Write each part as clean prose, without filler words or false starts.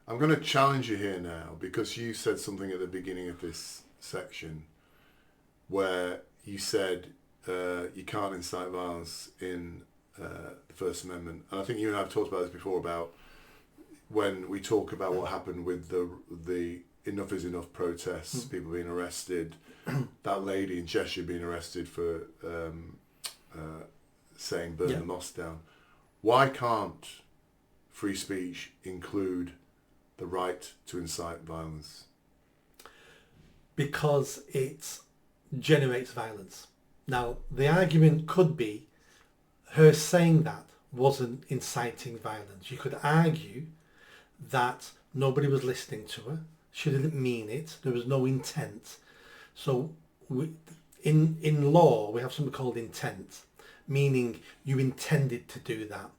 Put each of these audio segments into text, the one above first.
I'm going to challenge you here now because you said something at the beginning of this section where you said you can't incite violence in the First Amendment. And I think you and I have talked about this before about when we talk about what happened with the Enough is Enough protests, people being arrested, that lady in Cheshire being arrested for saying burn the mosque down. Why can't free speech include the right to incite violence? Because it generates violence. Now, the argument could be her saying that wasn't inciting violence. You could argue that nobody was listening to her. She didn't mean it. There was no intent. So in law, we have something called intent, meaning you intended to do that.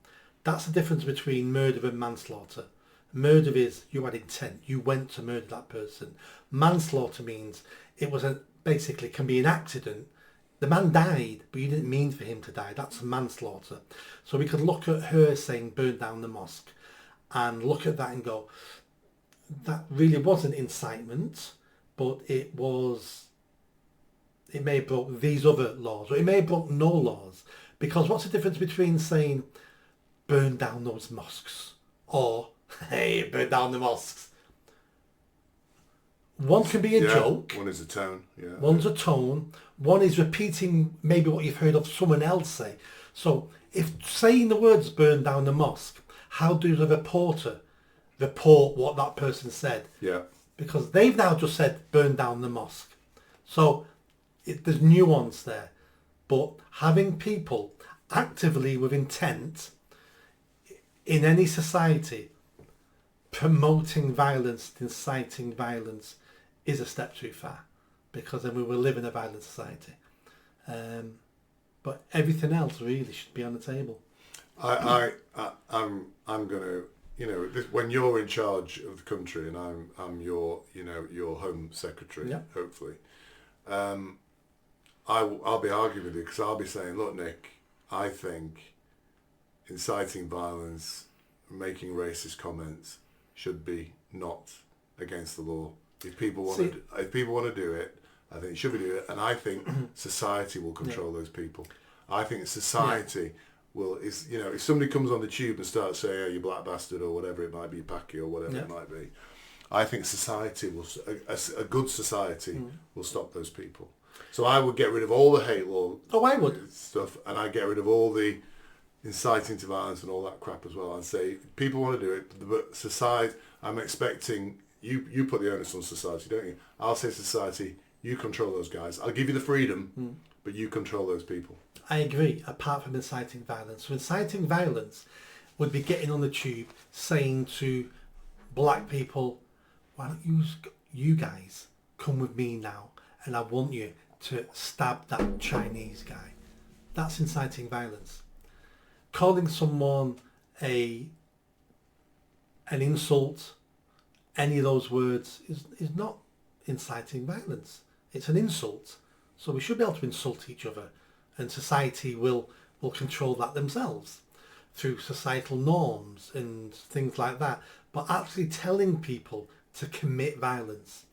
That's the difference between murder and manslaughter. Murder is you had intent. You went to murder that person. Manslaughter means it was basically can be an accident. The man died, but you didn't mean for him to die. That's manslaughter. So we could look at her saying burn down the mosque and look at that and go, that really wasn't incitement, but it may have broke these other laws, or it may have broke no laws. Because what's the difference between saying burn down those mosques or hey, burn down the mosques? One can be a joke. One is a tone. Yeah. One's a tone. One is repeating maybe what you've heard of someone else say. So if saying the words burn down the mosque, how does a reporter report what that person said? Yeah. Because they've now just said burn down the mosque. So there's nuance there. But having people actively with intent in any society promoting violence, inciting violence is a step too far, because then we will live in a violent society. But everything else really should be on the table. I'm going to, when you're in charge of the country and I'm your Home Secretary, hopefully, I'll be arguing with you because I'll be saying, look, Nick, I think inciting violence, making racist comments should be not against the law. If people want to do it, I think it should be do it, and I think society will control those people. I think society will if somebody comes on the tube and starts saying, "Oh, you black bastard," or whatever it might be, Packy or whatever it might be, I think society will, a good society will stop those people. So I would get rid of all the hate law. Oh, I would stuff, and I get rid of all the inciting to violence and all that crap as well, and say people want to do it, but society. I'm expecting you put the onus on society, don't you? I'll say society, you control those guys. I'll give you the freedom, but you control those people. I agree. Apart from inciting violence, so inciting violence would be getting on the tube saying to black people, "Why don't you guys come with me now, and I want you to stab that Chinese guy." That's inciting violence. Calling someone an insult, any of those words is not inciting violence. It's an insult. So we should be able to insult each other, and society will control that themselves through societal norms and things like that. But actually telling people to commit violence,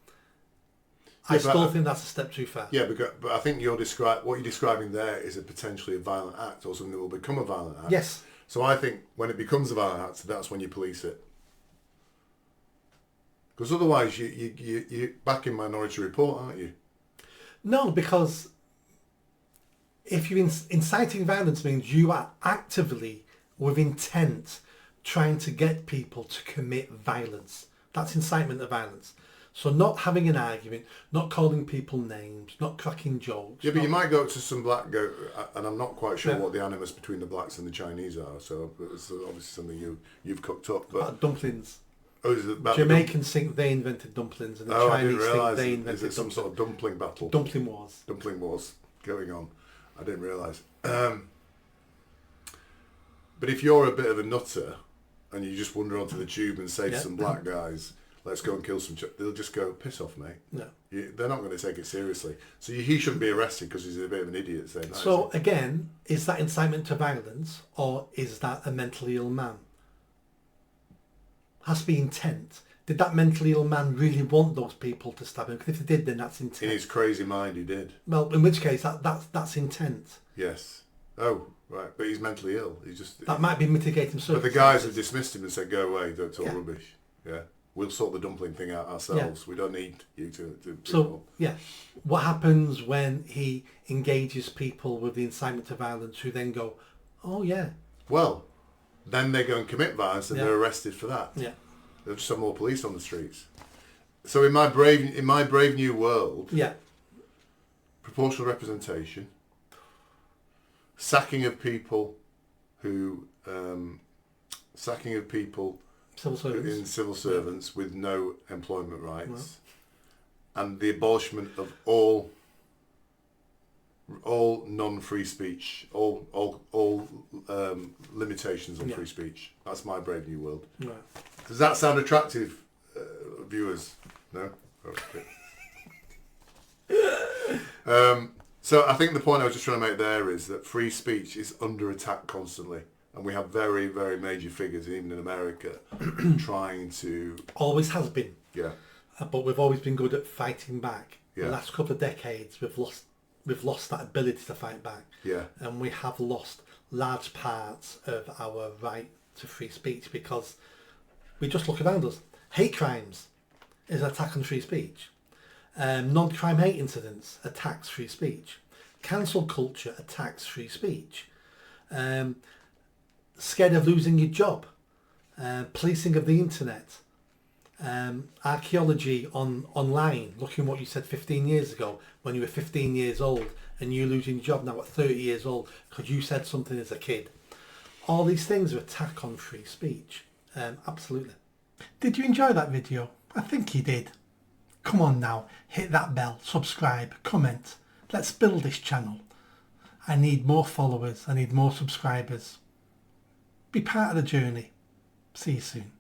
I still think that's a step too far. Yeah, but I think what you're describing there is a potentially a violent act, or something that will become a violent act. Yes. So I think when it becomes a violent act, that's when you police it. Because otherwise, you're back in Minority Report, aren't you? No, because if you're inciting violence means you are actively, with intent, trying to get people to commit violence. That's incitement of violence. So not having an argument, not calling people names, not cracking jokes. Yeah, but you might go up to some and I'm not quite sure what the animus between the blacks and the Chinese are, so it's obviously something you've cooked up. But dumplings. Oh, is it Jamaicans think they invented dumplings, and the Chinese think they invented dumplings. Is it some sort of dumpling battle? Dumpling wars. Dumpling wars going on. I didn't realise. But if you're a bit of a nutter and you just wander onto the tube and say to some black guys, "Let's go and kill some," they'll just go, "Piss off, mate." No. They're not going to take it seriously. So he shouldn't be arrested because he's a bit of an idiot saying that. So again, is that incitement to violence, or is that a mentally ill man? has to be intent. Did that mentally ill man really want those people to stab him? Because if they did, then that's intent. In his crazy mind, he did. Well, in which case, that's intent. Yes. Oh, right. But he's mentally ill. He's just... That might be mitigating But circumstances. the guys have dismissed him and said, go away, don't talk Yeah. rubbish. Yeah. We'll sort the dumpling thing out ourselves. We don't need you to So, yeah. What happens when he engages people with the incitement to violence who then go, oh, yeah. Well, then they go and commit violence and Yeah. they're arrested for that. Yeah. There's just some more police on the streets. So in my brave new world, Yeah. proportional representation, sacking of people Civil servants. in civil servants with no employment rights, and the abolishment of all non-free speech, all limitations on Yeah. free speech. That's my brave new world. Right. Does that sound attractive, viewers? No? Okay. So I think the point I was just trying to make there is that free speech is under attack constantly. And we have very, very major figures, even in America, trying to... Always has been. Yeah. But we've always been good at fighting back. Yeah. The last couple of decades, we've lost that ability to fight back. Yeah. And we have lost large parts of our right to free speech because we just look around us. Hate crimes is an attack on free speech. Non-crime hate incidents attacks free speech. Cancel culture attacks free speech. Scared of losing your job. Policing of the internet. Archaeology online, looking what you said 15 years ago when you were 15 years old and you losing your job now at 30 years old because you said something as a kid. All these things are attack on free speech. Absolutely. Did you enjoy that video? I think you did. Come on now, hit that bell, subscribe, comment. Let's build this channel. I need more followers, I need more subscribers. Be part of the journey. See you soon.